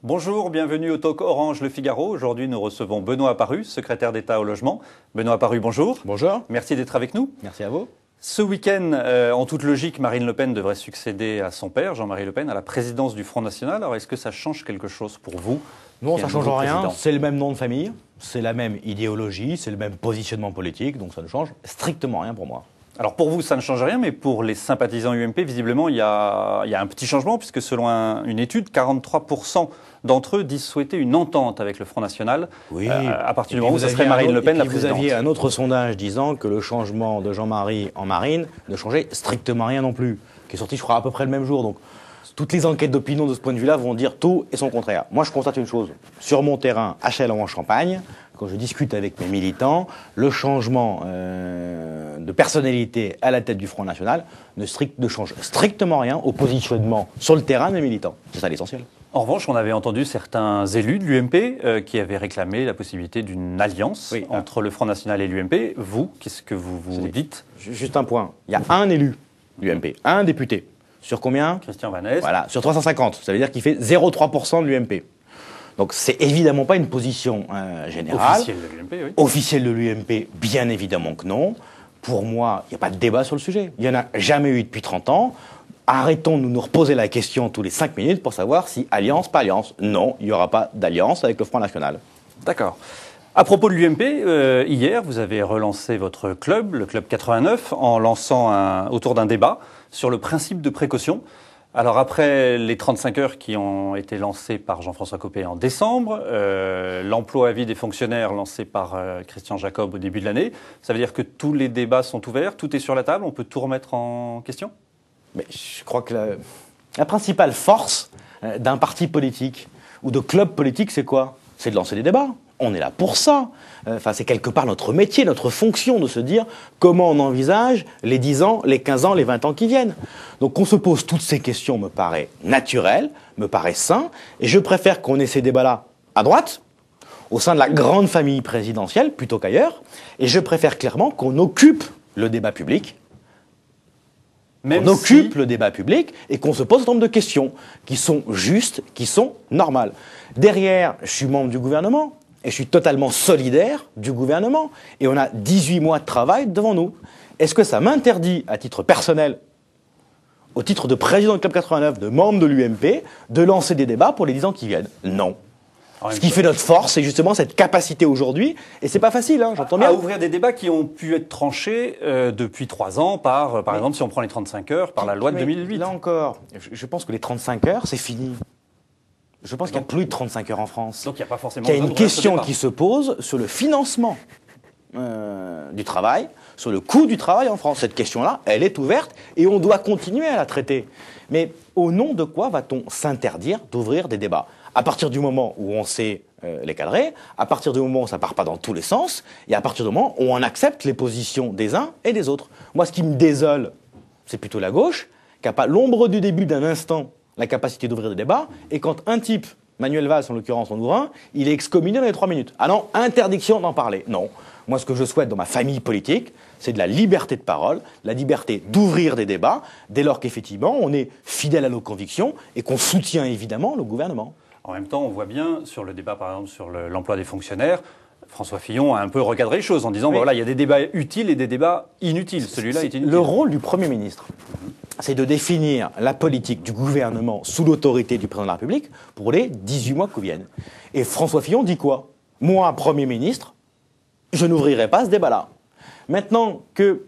Bonjour, bienvenue au Talk Orange Le Figaro. Aujourd'hui, nous recevons Benoît Apparu, secrétaire d'État au logement. Benoît Apparu, bonjour. Bonjour. Merci d'être avec nous. Merci à vous. Ce week-end, en toute logique, Marine Le Pen devrait succéder à son père, Jean-Marie Le Pen, à la présidence du Front National. Alors, est-ce que ça change quelque chose pour vous? Non, ça ne change rien. C'est le même nom de famille, c'est la même idéologie, c'est le même positionnement politique, donc ça ne change strictement rien pour moi. Alors pour vous, ça ne change rien, mais pour les sympathisants UMP, visiblement, il y a un petit changement, puisque selon une étude, 43% d'entre eux disent souhaiter une entente avec le Front National, oui. À partir du moment où ce serait Marine Le Pen la présidente. Vous aviez un autre sondage disant que le changement de Jean-Marie en Marine ne changeait strictement rien non plus, qui est sorti, je crois, à peu près le même jour. Donc toutes les enquêtes d'opinion de ce point de vue-là vont dire tout et son contraire. Moi, je constate une chose. Sur mon terrain, à Châlons-en-Champagne, quand je discute avec mes militants, le changement de personnalité à la tête du Front National ne change strictement rien au positionnement sur le terrain des militants. C'est ça l'essentiel. En revanche, on avait entendu certains élus de l'UMP qui avaient réclamé la possibilité d'une alliance entre le Front National et l'UMP. Vous, qu'est-ce que vous dites? Juste un point. Il y a un élu de l'UMP, un député. Sur combien? Christian Vanneste. Voilà, sur 350. Ça veut dire qu'il fait 0,3% de l'UMP. Donc c'est évidemment pas une position générale. Officielle de l'UMP, oui. Officielle de l'UMP, bien évidemment que non. Pour moi, il n'y a pas de débat sur le sujet. Il n'y en a jamais eu depuis 30 ans. Arrêtons de nous reposer la question tous les 5 minutes pour savoir si alliance, pas alliance. Non, il n'y aura pas d'alliance avec le Front National. D'accord. À propos de l'UMP, hier, vous avez relancé votre club, le Club 89, en lançant autour d'un débat sur le principe de précaution. Alors après les 35 heures qui ont été lancées par Jean-François Copé en décembre, l'emploi à vie des fonctionnaires lancé par Christian Jacob au début de l'année, ça veut dire que tous les débats sont ouverts, tout est sur la table, on peut tout remettre en question? Mais je crois que la principale force d'un parti politique ou de club politique, c'est quoi? C'est de lancer des débats. On est là pour ça. C'est quelque part notre métier, notre fonction de se dire comment on envisage les 10 ans, les 15 ans, les 20 ans qui viennent. Donc qu'on se pose toutes ces questions me paraît naturel, me paraît sain, et je préfère qu'on ait ces débats-là à droite, au sein de la grande famille présidentielle, plutôt qu'ailleurs, et je préfère clairement qu'on occupe le débat public, le débat public et qu'on se pose un certain nombre de questions qui sont justes, qui sont normales. Derrière, je suis membre du gouvernement et je suis totalement solidaire du gouvernement. Et on a 18 mois de travail devant nous. Est-ce que ça m'interdit, à titre personnel, au titre de président du Club 89, de membre de l'UMP, de lancer des débats pour les 10 ans qui viennent? Non. Ce qui fait notre force, c'est justement cette capacité aujourd'hui, et c'est pas facile, hein, j'entends bien. À ouvrir des débats qui ont pu être tranchés depuis 3 ans par exemple, si on prend les 35 heures, par la loi de 2008. Là encore, je pense que les 35 heures, c'est fini. Je pense qu'il n'y a plus de 35 heures en France. Donc il n'y a pas forcément. Il y a une question qui se pose sur le financement du travail, sur le coût du travail en France. Cette question-là, elle est ouverte et on doit continuer à la traiter. Mais au nom de quoi va-t-on s'interdire d'ouvrir des débats? À partir du moment où on sait les cadrer, à partir du moment où ça ne part pas dans tous les sens, et à partir du moment où on accepte les positions des uns et des autres. Moi, ce qui me désole, c'est plutôt la gauche, qui n'a pas l'ombre du début d'un instant la capacité d'ouvrir des débats, et quand un type, Manuel Valls en l'occurrence en ouvre un, il est excommunié dans les 3 minutes. Ah non, interdiction d'en parler. Non. Moi, ce que je souhaite dans ma famille politique, c'est de la liberté de parole, la liberté d'ouvrir des débats, dès lors qu'effectivement, on est fidèle à nos convictions et qu'on soutient évidemment le gouvernement. En même temps, on voit bien, sur le débat, par exemple, sur l'emploi des fonctionnaires, François Fillon a un peu recadré les choses en disant, voilà, il y a des débats utiles et des débats inutiles. Celui-là est inutile. Le rôle du Premier ministre, c'est de définir la politique du gouvernement sous l'autorité du Président de la République pour les 18 mois qui viennent. Et François Fillon dit quoi? Moi, Premier ministre, je n'ouvrirai pas ce débat-là. Maintenant que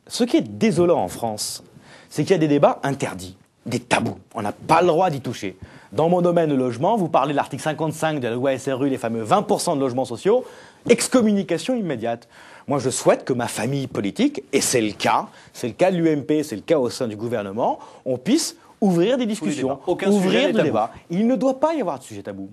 ce qui est désolant en France, c'est qu'il y a des débats interdits, des tabous. On n'a pas le droit d'y toucher. Dans mon domaine, le logement, vous parlez de l'article 55 de la loi SRU, les fameux 20% de logements sociaux, excommunication immédiate. Moi, je souhaite que ma famille politique, et c'est le cas de l'UMP, c'est le cas au sein du gouvernement, on puisse ouvrir des discussions, ouvrir des débats. Il ne doit pas y avoir de sujet tabou.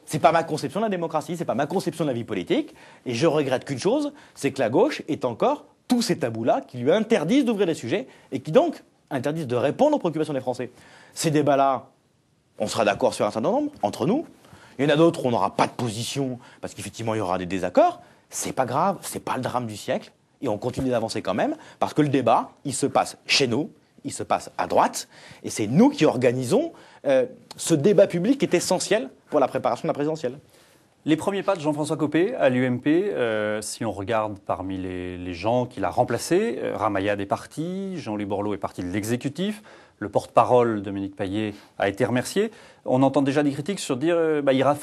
C'est pas ma conception de la démocratie, c'est pas ma conception de la vie politique, et je regrette qu'une chose, c'est que la gauche ait encore tous ces tabous-là qui lui interdisent d'ouvrir des sujets, et qui donc interdisent de répondre aux préoccupations des Français. Ces débats-là, on sera d'accord sur un certain nombre, entre nous. Il y en a d'autres où on n'aura pas de position, parce qu'effectivement, il y aura des désaccords. C'est pas grave, c'est pas le drame du siècle. Et on continue d'avancer quand même, parce que le débat, il se passe chez nous, il se passe à droite, et c'est nous qui organisons ce débat public est essentiel pour la préparation de la présidentielle. Les premiers pas de Jean-François Copé à l'UMP, si on regarde parmi les gens qu'il a remplacés, Ramayad est parti, Jean-Louis Borloo est parti de l'exécutif, le porte-parole Dominique Paillet a été remercié. On entend déjà des critiques sur dire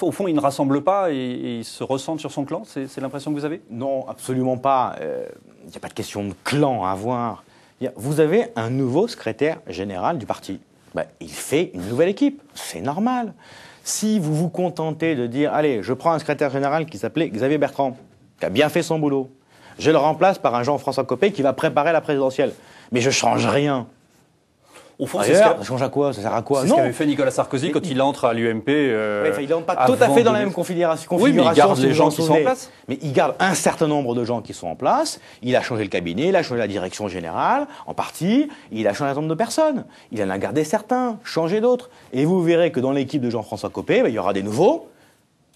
au fond, il ne rassemble pas et il se ressent sur son clan. C'est l'impression que vous avez? Non, absolument pas. Il n'y a pas de question de clan à avoir. Vous avez un nouveau secrétaire général du parti. Il fait une nouvelle équipe. C'est normal. Si vous vous contentez de dire « Allez, je prends un secrétaire général qui s'appelait Xavier Bertrand, qui a bien fait son boulot. Je le remplace par un Jean-François Copé qui va préparer la présidentielle. Mais je ne change rien. » Au fond, ça change à quoi? Ça sert à quoi? C'est ce qu'avait fait Nicolas Sarkozy quand il entre à l'UMP. Il n'entre pas tout à fait dans la même configuration. Oui, mais il garde les gens qui sont en place. Mais il garde un certain nombre de gens qui sont en place. Il a changé le cabinet, il a changé la direction générale, en partie. Il a changé un certain nombre de personnes. Il en a gardé certains, changé d'autres. Et vous verrez que dans l'équipe de Jean-François Copé, il y aura des nouveaux,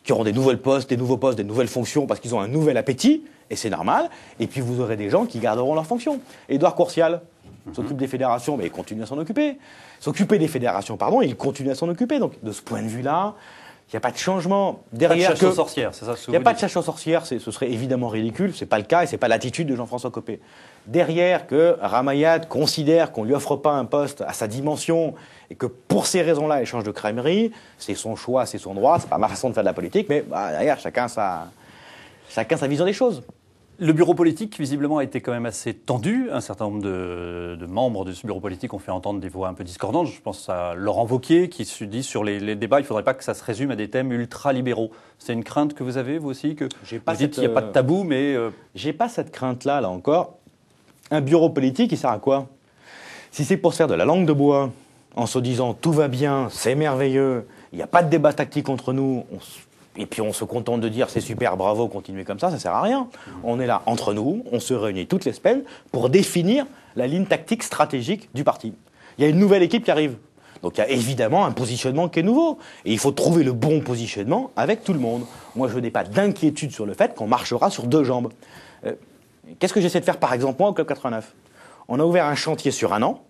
qui auront des nouveaux postes, des nouvelles fonctions, parce qu'ils ont un nouvel appétit, et c'est normal. Et puis vous aurez des gens qui garderont leurs fonctions. Édouard Courtial s'occupe des fédérations, mais il continue à s'en occuper. S'occuper des fédérations, pardon, il continue à s'en occuper. Donc, de ce point de vue-là, il n'y a pas de changement. Derrière, pas de chasse aux sorcières, c'est ça ce que vous dites? Il n'y a pas de chasse aux sorcières, ce serait évidemment ridicule. Ce n'est pas le cas et ce n'est pas l'attitude de Jean-François Copé. Derrière, que Ramayad considère qu'on ne lui offre pas un poste à sa dimension et que pour ces raisons-là, il change de crèmerie, c'est son choix, c'est son droit, c'est pas ma façon de faire de la politique, mais derrière, chacun sa vision des choses. Le bureau politique, visiblement, a été quand même assez tendu. Un certain nombre de membres de ce bureau politique ont fait entendre des voix un peu discordantes. Je pense à Laurent Wauquiez qui se dit sur les débats, il ne faudrait pas que ça se résume à des thèmes ultra-libéraux. C'est une crainte que vous avez, vous aussi, que vous dites qu'il n'y a pas de tabou, mais... J'ai pas cette crainte-là, là encore. Un bureau politique, il sert à quoi? Si c'est pour se faire de la langue de bois, en se disant tout va bien, c'est merveilleux, il n'y a pas de débat tactique entre nous, et puis on se contente de dire c'est super, bravo, continuez comme ça sert à rien. On est là entre nous, on se réunit toutes les semaines pour définir la ligne tactique stratégique du parti. Il y a une nouvelle équipe qui arrive. Donc il y a évidemment un positionnement qui est nouveau. Et il faut trouver le bon positionnement avec tout le monde. Moi, je n'ai pas d'inquiétude sur le fait qu'on marchera sur deux jambes. Qu'est-ce que j'essaie de faire, par exemple, moi, au Club 89? On a ouvert un chantier sur un an,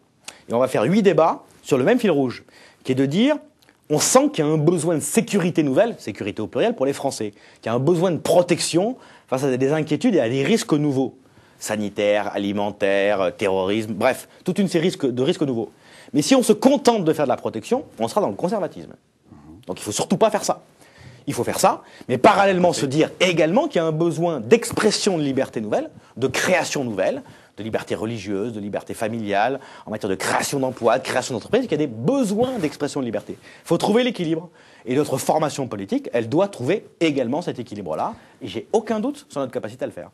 et on va faire 8 débats sur le même fil rouge, qui est de dire... On sent qu'il y a un besoin de sécurité nouvelle, sécurité au pluriel pour les Français, qu'il y a un besoin de protection face à des inquiétudes et à des risques nouveaux, sanitaires, alimentaires, terrorisme, bref, toute une série de risques nouveaux. Mais si on se contente de faire de la protection, on sera dans le conservatisme. Donc il ne faut surtout pas faire ça. Il faut faire ça, mais parallèlement se dire également qu'il y a un besoin d'expression de liberté nouvelle, de création nouvelle, de liberté religieuse, de liberté familiale, en matière de création d'emplois, de création d'entreprises, qu'il y a des besoins d'expression de liberté. Il faut trouver l'équilibre. Et notre formation politique, elle doit trouver également cet équilibre-là. Et j'ai aucun doute sur notre capacité à le faire.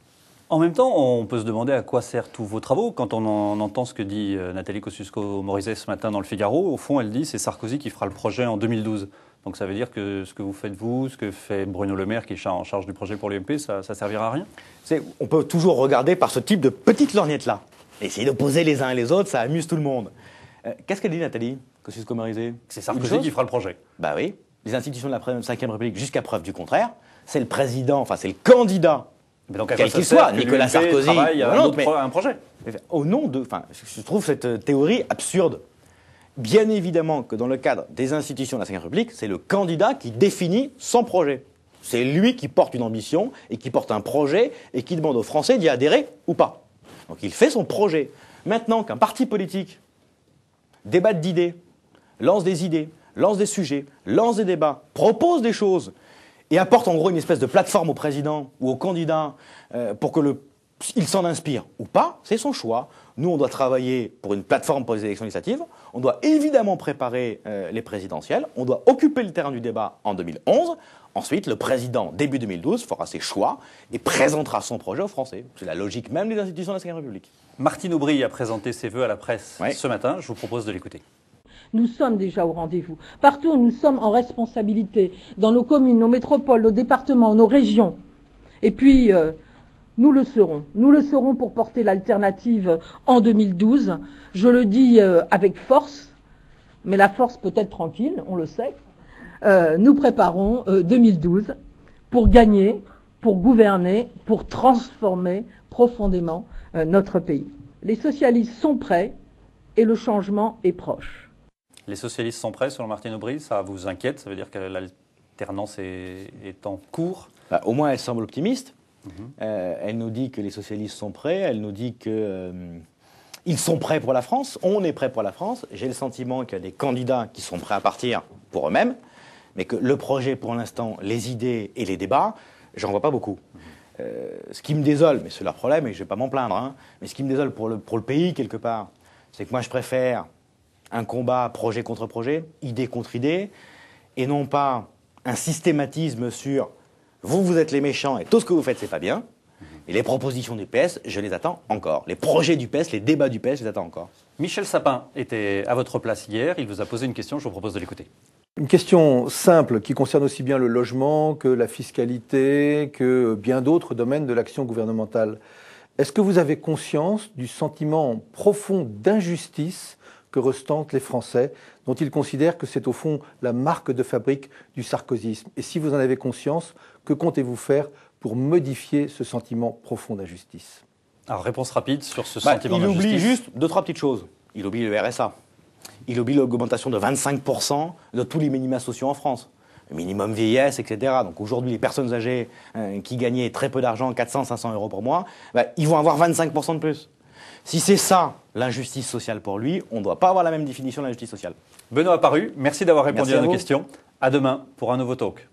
En même temps, on peut se demander à quoi servent tous vos travaux. Quand on entend ce que dit Nathalie Kosciusko-Morizet ce matin dans le Figaro, au fond, elle dit c'est Sarkozy qui fera le projet en 2012. Donc ça veut dire que ce que vous faites vous, ce que fait Bruno Le Maire qui est en charge du projet pour l'UMP, ça servira à rien? On peut toujours regarder par ce type de petites lorgnettes-là. Essayer d'opposer les uns et les autres, ça amuse tout le monde. Qu'est-ce qu'elle dit, Nathalie Kosciusko-Morizet? C'est Sarkozy qui fera le projet. Bah oui. Les institutions de la Ve République, jusqu'à preuve du contraire, c'est le président, enfin c'est le candidat, mais donc, quel qu'il soit, Nicolas Sarkozy, un projet. Au nom de... Enfin, je trouve cette théorie absurde. Bien évidemment que dans le cadre des institutions de la Ve République, c'est le candidat qui définit son projet. C'est lui qui porte une ambition et qui porte un projet et qui demande aux Français d'y adhérer ou pas. Donc il fait son projet. Maintenant qu'un parti politique débatte d'idées, lance des sujets, lance des débats, propose des choses et apporte en gros une espèce de plateforme au président ou au candidat pour que il s'en inspire ou pas, c'est son choix. Nous, on doit travailler pour une plateforme pour les élections législatives. On doit évidemment préparer les présidentielles. On doit occuper le terrain du débat en 2011. Ensuite, le président, début 2012, fera ses choix et présentera son projet aux Français. C'est la logique même des institutions de la Ve République. Martine Aubry a présenté ses vœux à la presse ce matin. Je vous propose de l'écouter. Nous sommes déjà au rendez-vous. Partout où nous sommes en responsabilité, dans nos communes, nos métropoles, nos départements, nos régions. Et puis... nous le serons. Nous le serons pour porter l'alternative en 2012. Je le dis avec force, mais la force peut être tranquille, on le sait. Nous préparons 2012 pour gagner, pour gouverner, pour transformer profondément notre pays. Les socialistes sont prêts et le changement est proche. Les socialistes sont prêts, selon Martine Aubry. Ça vous inquiète? Ça veut dire que l'alternance est en cours? Bah, au moins, elle semble optimiste. Elle nous dit que les socialistes sont prêts. Elle nous dit que ils sont prêts pour la France. On est prêt pour la France. J'ai le sentiment qu'il y a des candidats qui sont prêts à partir pour eux-mêmes, mais que le projet, pour l'instant, les idées et les débats, j'en vois pas beaucoup. Ce qui me désole, mais c'est leur problème et je vais pas m'en plaindre, hein, mais ce qui me désole pour le pays, quelque part, c'est que moi, je préfère un combat projet contre projet, idée contre idée, et non pas un systématisme sur vous êtes les méchants et tout ce que vous faites, c'est pas bien. Et les propositions du PS, je les attends encore. Les projets du PS, les débats du PS, je les attends encore. Michel Sapin était à votre place hier. Il vous a posé une question. Je vous propose de l'écouter. Une question simple qui concerne aussi bien le logement que la fiscalité, que bien d'autres domaines de l'action gouvernementale. Est-ce que vous avez conscience du sentiment profond d'injustice que ressentent les Français, dont ils considèrent que c'est au fond la marque de fabrique du sarkozysme? Et si vous en avez conscience, que comptez-vous faire pour modifier ce sentiment profond d'injustice? Alors, réponse rapide sur ce sentiment d'injustice. Il oublie juste 2-3 petites choses. Il oublie le RSA. Il oublie l'augmentation de 25% de tous les minima sociaux en France. Le minimum vieillesse, etc. Donc aujourd'hui, les personnes âgées qui gagnaient très peu d'argent, 400-500 euros par mois, ils vont avoir 25% de plus. Si c'est ça, l'injustice sociale pour lui, on ne doit pas avoir la même définition de l'injustice sociale. Benoît Apparu, merci d'avoir répondu Merci à nos vous. questions. À demain pour un nouveau talk.